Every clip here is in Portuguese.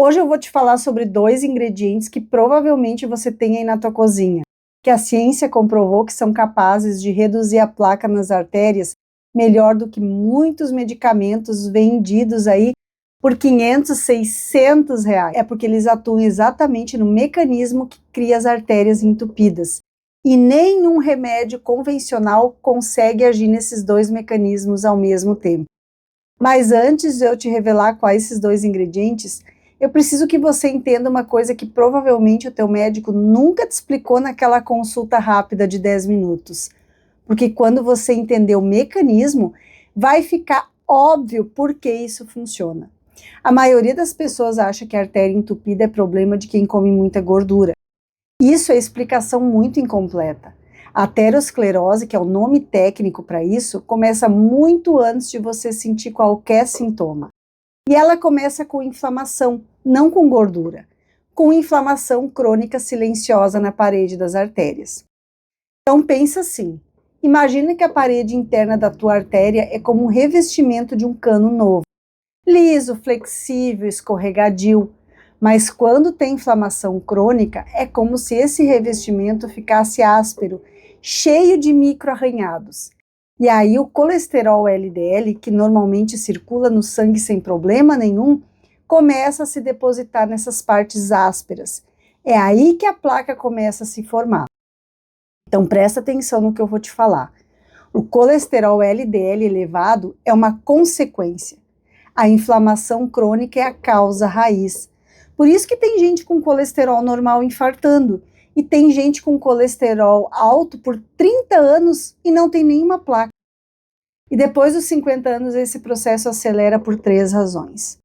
Hoje eu vou te falar sobre 2 ingredientes que provavelmente você tem aí na tua cozinha, que a ciência comprovou que são capazes de reduzir a placa nas artérias melhor do que muitos medicamentos vendidos aí por 500, 600 reais. É porque eles atuam exatamente no mecanismo que cria as artérias entupidas. E nenhum remédio convencional consegue agir nesses 2 mecanismos ao mesmo tempo. Mas antes de eu te revelar quais esses 2 ingredientes, eu preciso que você entenda uma coisa que provavelmente o teu médico nunca te explicou naquela consulta rápida de 10 minutos. Porque quando você entender o mecanismo, vai ficar óbvio por que isso funciona. A maioria das pessoas acha que a artéria entupida é problema de quem come muita gordura. Isso é explicação muito incompleta. A aterosclerose, que é o nome técnico para isso, começa muito antes de você sentir qualquer sintoma. E ela começa com inflamação, não com gordura, com inflamação crônica silenciosa na parede das artérias. Então pensa assim, imagina que a parede interna da tua artéria é como um revestimento de um cano novo, liso, flexível, escorregadio, mas quando tem inflamação crônica, é como se esse revestimento ficasse áspero, cheio de microarranhados. E aí o colesterol LDL, que normalmente circula no sangue sem problema nenhum, começa a se depositar nessas partes ásperas. É aí que a placa começa a se formar. Então presta atenção no que eu vou te falar. O colesterol LDL elevado é uma consequência. A inflamação crônica é a causa raiz. Por isso que tem gente com colesterol normal infartando, e tem gente com colesterol alto por 30 anos e não tem nenhuma placa. E depois dos 50 anos esse processo acelera por 3 razões.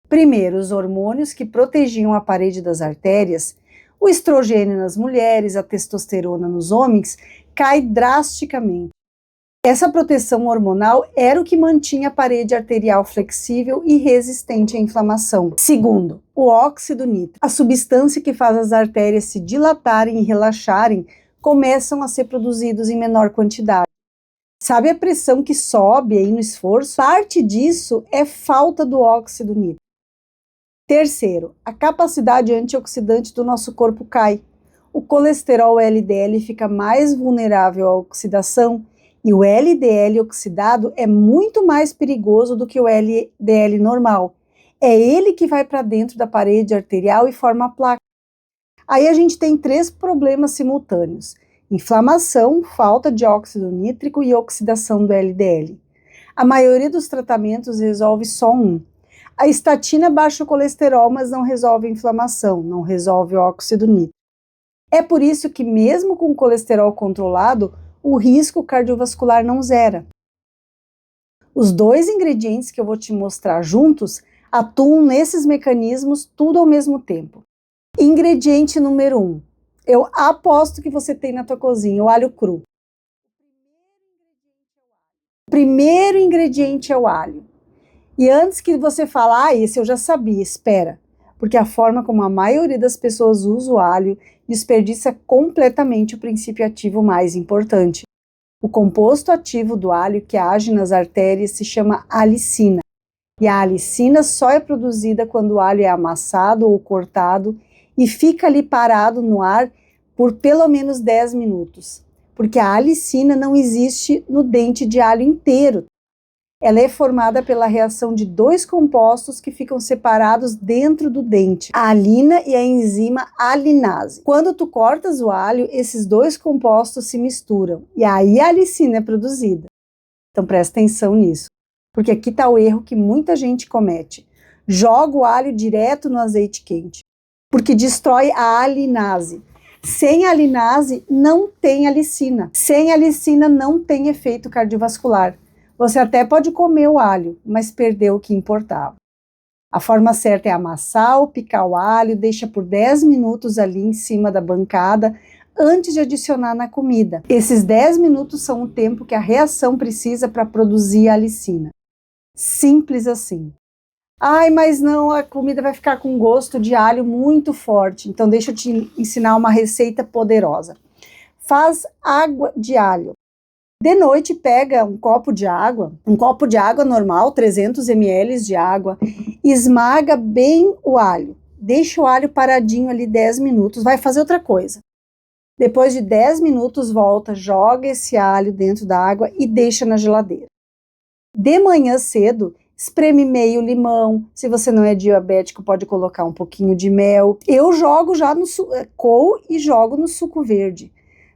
Primeiro, os hormônios que protegiam a parede das artérias, o estrogênio nas mulheres, a testosterona nos homens, cai drasticamente. Essa proteção hormonal era o que mantinha a parede arterial flexível e resistente à inflamação. Segundo, o óxido nítrico, a substância que faz as artérias se dilatarem e relaxarem, começam a ser produzidos em menor quantidade. Sabe a pressão que sobe aí no esforço? Parte disso é falta do óxido nítrico. Terceiro, a capacidade antioxidante do nosso corpo cai. O colesterol LDL fica mais vulnerável à oxidação, e o LDL oxidado é muito mais perigoso do que o LDL normal. É ele que vai para dentro da parede arterial e forma a placa. Aí a gente tem 3 problemas simultâneos: inflamação, falta de óxido nítrico e oxidação do LDL. A maioria dos tratamentos resolve só um. A estatina baixa o colesterol, mas não resolve a inflamação, não resolve o óxido nítrico. É por isso que mesmo com colesterol controlado, o risco cardiovascular não zera. Os 2 ingredientes que eu vou te mostrar juntos atuam nesses mecanismos tudo ao mesmo tempo. Ingrediente número 1. Eu aposto que você tem na tua cozinha, o alho cru. O primeiro ingrediente é o alho. E antes que você fale, esse eu já sabia, espera. Porque a forma como a maioria das pessoas usa o alho desperdiça completamente o princípio ativo mais importante. O composto ativo do alho que age nas artérias se chama alicina. E a alicina só é produzida quando o alho é amassado ou cortado e fica ali parado no ar por pelo menos 10 minutos. Porque a alicina não existe no dente de alho inteiro. Ela é formada pela reação de 2 compostos que ficam separados dentro do dente, a alina e a enzima alinase. Quando tu cortas o alho, esses 2 compostos se misturam e aí a alicina é produzida. Então presta atenção nisso, porque aqui está o erro que muita gente comete. Joga o alho direto no azeite quente, porque destrói a alinase. Sem alinase não tem alicina. Sem alicina não tem efeito cardiovascular. Você até pode comer o alho, mas perdeu o que importava. A forma certa é amassar ou picar o alho, deixa por 10 minutos ali em cima da bancada, antes de adicionar na comida. Esses 10 minutos são o tempo que a reação precisa para produzir a alicina. Simples assim. Ai, mas não, a comida vai ficar com gosto de alho muito forte. Então deixa eu te ensinar uma receita poderosa. Faz água de alho. De noite, pega um copo de água normal, 300 ml de água, esmaga bem o alho. Deixa o alho paradinho ali 10 minutos, vai fazer outra coisa. Depois de 10 minutos, volta, joga esse alho dentro da água e deixa na geladeira. De manhã cedo, espreme meio limão. Se você não é diabético, pode colocar um pouquinho de mel. Eu jogo já coo e jogo no suco verde.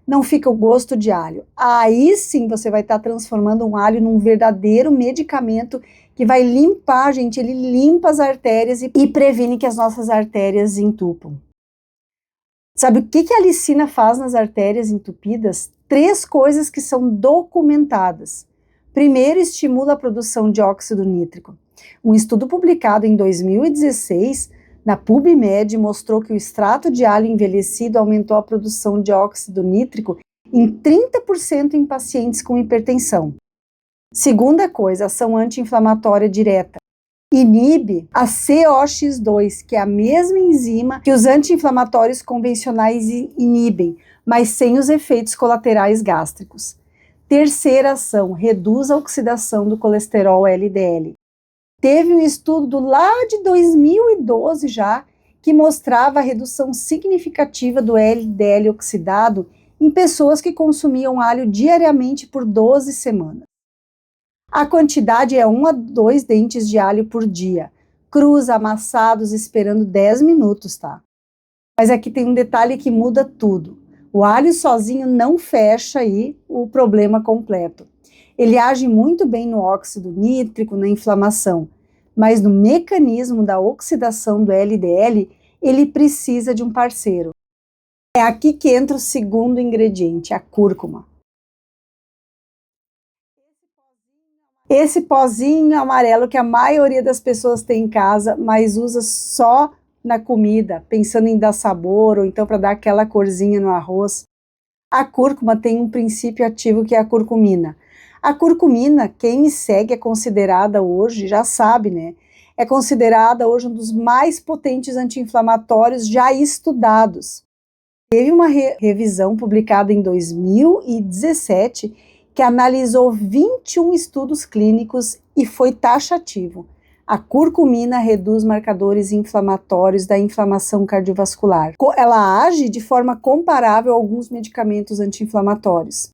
Não fica o gosto de alho. Aí sim você vai estar transformando um alho num verdadeiro medicamento que vai limpar, gente, ele limpa as artérias e previne que as nossas artérias entupam. Sabe o que a alicina faz nas artérias entupidas? 3 coisas que são documentadas. Primeiro, estimula a produção de óxido nítrico. Um estudo publicado em 2016 na PubMed mostrou que o extrato de alho envelhecido aumentou a produção de óxido nítrico em 30% em pacientes com hipertensão. Segunda coisa, ação anti-inflamatória direta. Inibe a COX-2, que é a mesma enzima que os anti-inflamatórios convencionais inibem, mas sem os efeitos colaterais gástricos. Terceira ação, reduz a oxidação do colesterol LDL. Teve um estudo lá de 2012 já, que mostrava a redução significativa do LDL oxidado em pessoas que consumiam alho diariamente por 12 semanas. A quantidade é 1 a 2 dentes de alho por dia, crus, amassados, esperando 10 minutos, tá? Mas aqui tem um detalhe que muda tudo. O alho sozinho não fecha aí o problema completo. Ele age muito bem no óxido nítrico, na inflamação, mas no mecanismo da oxidação do LDL, ele precisa de um parceiro. É aqui que entra o segundo ingrediente, a cúrcuma. Esse pozinho amarelo que a maioria das pessoas tem em casa, mas usa só na comida, pensando em dar sabor ou então para dar aquela corzinha no arroz. A cúrcuma tem um princípio ativo que é a curcumina. A curcumina, quem me segue é considerada hoje, já sabe, né? É considerada hoje um dos mais potentes anti-inflamatórios já estudados. Teve uma revisão publicada em 2017 que analisou 21 estudos clínicos e foi taxativo. A curcumina reduz marcadores inflamatórios da inflamação cardiovascular. Ela age de forma comparável a alguns medicamentos anti-inflamatórios.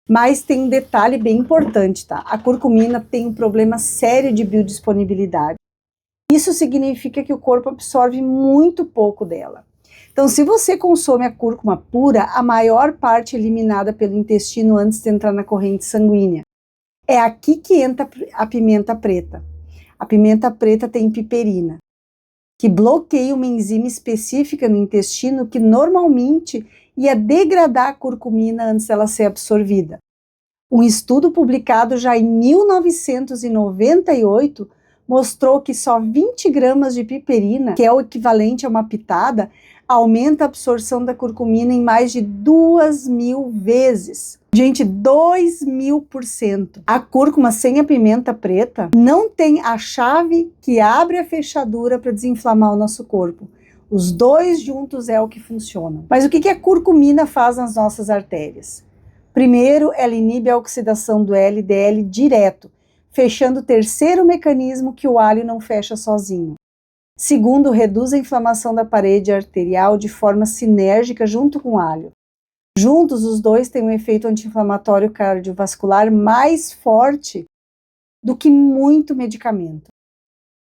Mas tem um detalhe bem importante, tá? A curcumina tem um problema sério de biodisponibilidade. Isso significa que o corpo absorve muito pouco dela. Então, se você consome a cúrcuma pura, a maior parte é eliminada pelo intestino antes de entrar na corrente sanguínea. É aqui que entra a pimenta preta. A pimenta preta tem piperina, que bloqueia uma enzima específica no intestino que normalmente ia degradar a curcumina antes dela ser absorvida. Um estudo publicado já em 1998 mostrou que só 20 gramas de piperina, que é o equivalente a uma pitada, aumenta a absorção da curcumina em mais de 2.000 vezes. Gente, 2.000%. A cúrcuma sem a pimenta preta não tem a chave que abre a fechadura para desinflamar o nosso corpo. Os dois juntos é o que funciona. Mas o que a curcumina faz nas nossas artérias? Primeiro, ela inibe a oxidação do LDL direto, fechando o terceiro mecanismo que o alho não fecha sozinho. Segundo, reduz a inflamação da parede arterial de forma sinérgica junto com o alho. Juntos, os dois têm um efeito anti-inflamatório cardiovascular mais forte do que muito medicamento.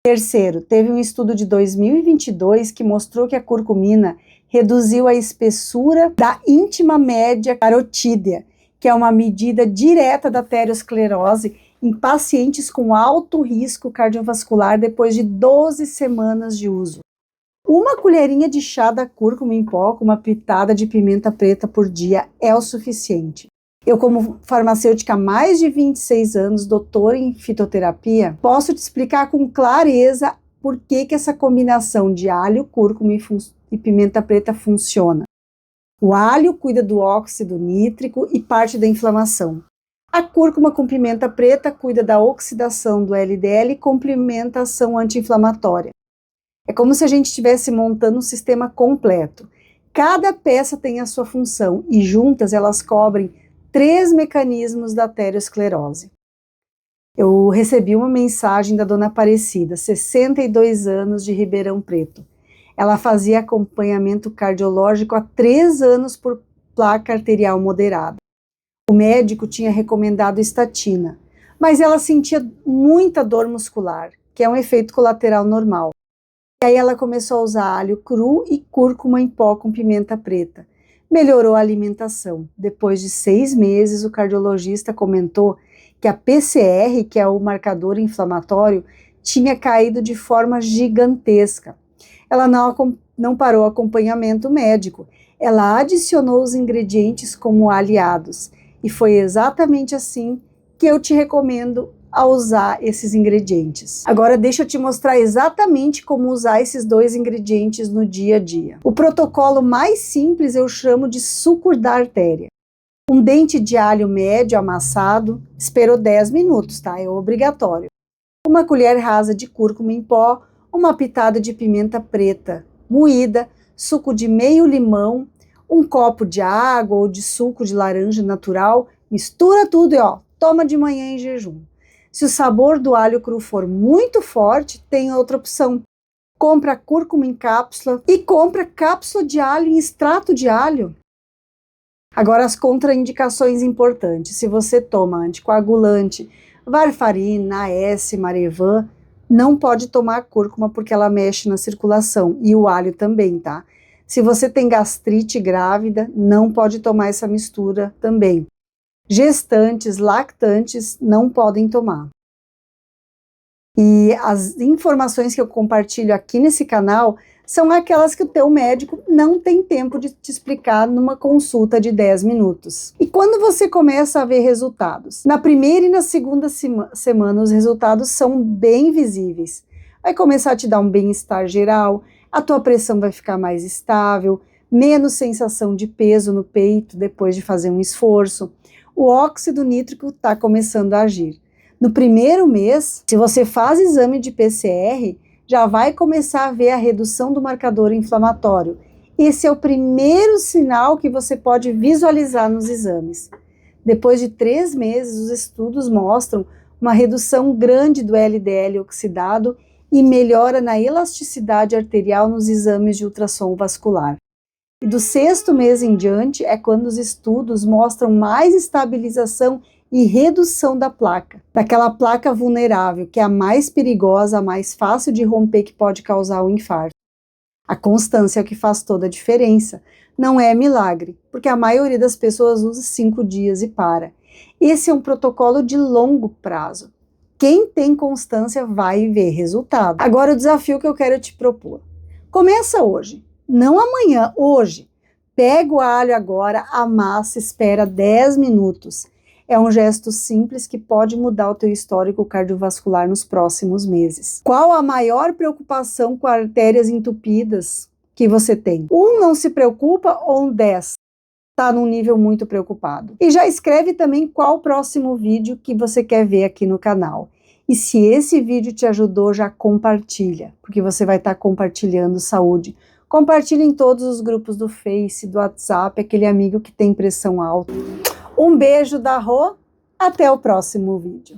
Terceiro, teve um estudo de 2022 que mostrou que a curcumina reduziu a espessura da íntima média carotídea, que é uma medida direta da aterosclerose em pacientes com alto risco cardiovascular depois de 12 semanas de uso. Uma colherinha de chá da cúrcuma em pó com uma pitada de pimenta preta por dia é o suficiente. Eu, como farmacêutica há mais de 26 anos, doutora em fitoterapia, posso te explicar com clareza por que essa combinação de alho, cúrcuma e pimenta preta funciona. O alho cuida do óxido nítrico e parte da inflamação. A cúrcuma com pimenta preta cuida da oxidação do LDL e complementa a ação anti-inflamatória. É como se a gente estivesse montando um sistema completo. Cada peça tem a sua função e juntas elas cobrem 3 mecanismos da aterosclerose. Eu recebi uma mensagem da dona Aparecida, 62 anos, de Ribeirão Preto. Ela fazia acompanhamento cardiológico há 3 anos por placa arterial moderada. O médico tinha recomendado estatina, mas ela sentia muita dor muscular, que é um efeito colateral normal. E aí ela começou a usar alho cru e cúrcuma em pó com pimenta preta. Melhorou a alimentação. Depois de 6 meses, o cardiologista comentou que a PCR, que é o marcador inflamatório, tinha caído de forma gigantesca. Ela não parou o acompanhamento médico. Ela adicionou os ingredientes como aliados. E foi exatamente assim que eu te recomendo a usar esses ingredientes. Agora deixa eu te mostrar exatamente como usar esses 2 ingredientes no dia a dia. O protocolo mais simples eu chamo de suco da artéria. Um dente de alho médio amassado, esperou 10 minutos, tá? É obrigatório. Uma colher rasa de cúrcuma em pó, uma pitada de pimenta preta moída, suco de meio limão, um copo de água ou de suco de laranja natural, mistura tudo e toma de manhã em jejum. Se o sabor do alho cru for muito forte, tem outra opção. Compra cúrcuma em cápsula e compra cápsula de alho em extrato de alho. Agora as contraindicações importantes. Se você toma anticoagulante, varfarina, AS, Marevan, não pode tomar cúrcuma porque ela mexe na circulação, e o alho também, tá? Se você tem gastrite grávida, não pode tomar essa mistura também. Gestantes, lactantes não podem tomar. E as informações que eu compartilho aqui nesse canal são aquelas que o teu médico não tem tempo de te explicar numa consulta de 10 minutos. E quando você começa a ver resultados? Na primeira e na segunda semana os resultados são bem visíveis. Vai começar a te dar um bem-estar geral, a tua pressão vai ficar mais estável, menos sensação de peso no peito depois de fazer um esforço. O óxido nítrico está começando a agir. No primeiro mês, se você faz exame de PCR, já vai começar a ver a redução do marcador inflamatório. Esse é o primeiro sinal que você pode visualizar nos exames. Depois de 3 meses, os estudos mostram uma redução grande do LDL oxidado e melhora na elasticidade arterial nos exames de ultrassom vascular. E do 6º mês em diante é quando os estudos mostram mais estabilização e redução da placa, daquela placa vulnerável, que é a mais perigosa, a mais fácil de romper, que pode causar o infarto. A constância é o que faz toda a diferença. Não é milagre, porque a maioria das pessoas usa 5 dias e para. Esse é um protocolo de longo prazo. Quem tem constância vai ver resultado. Agora o desafio que eu quero te propor. Começa hoje, não amanhã, hoje. Pega o alho agora, amassa, espera 10 minutos. É um gesto simples que pode mudar o teu histórico cardiovascular nos próximos meses. Qual a maior preocupação com artérias entupidas que você tem? 1 não se preocupa ou 10 está num nível muito preocupado? E já escreve também qual o próximo vídeo que você quer ver aqui no canal. E se esse vídeo te ajudou, já compartilha, porque você vai estar compartilhando saúde. Compartilha em todos os grupos do Face, do WhatsApp, aquele amigo que tem pressão alta. Um beijo da Rô, até o próximo vídeo.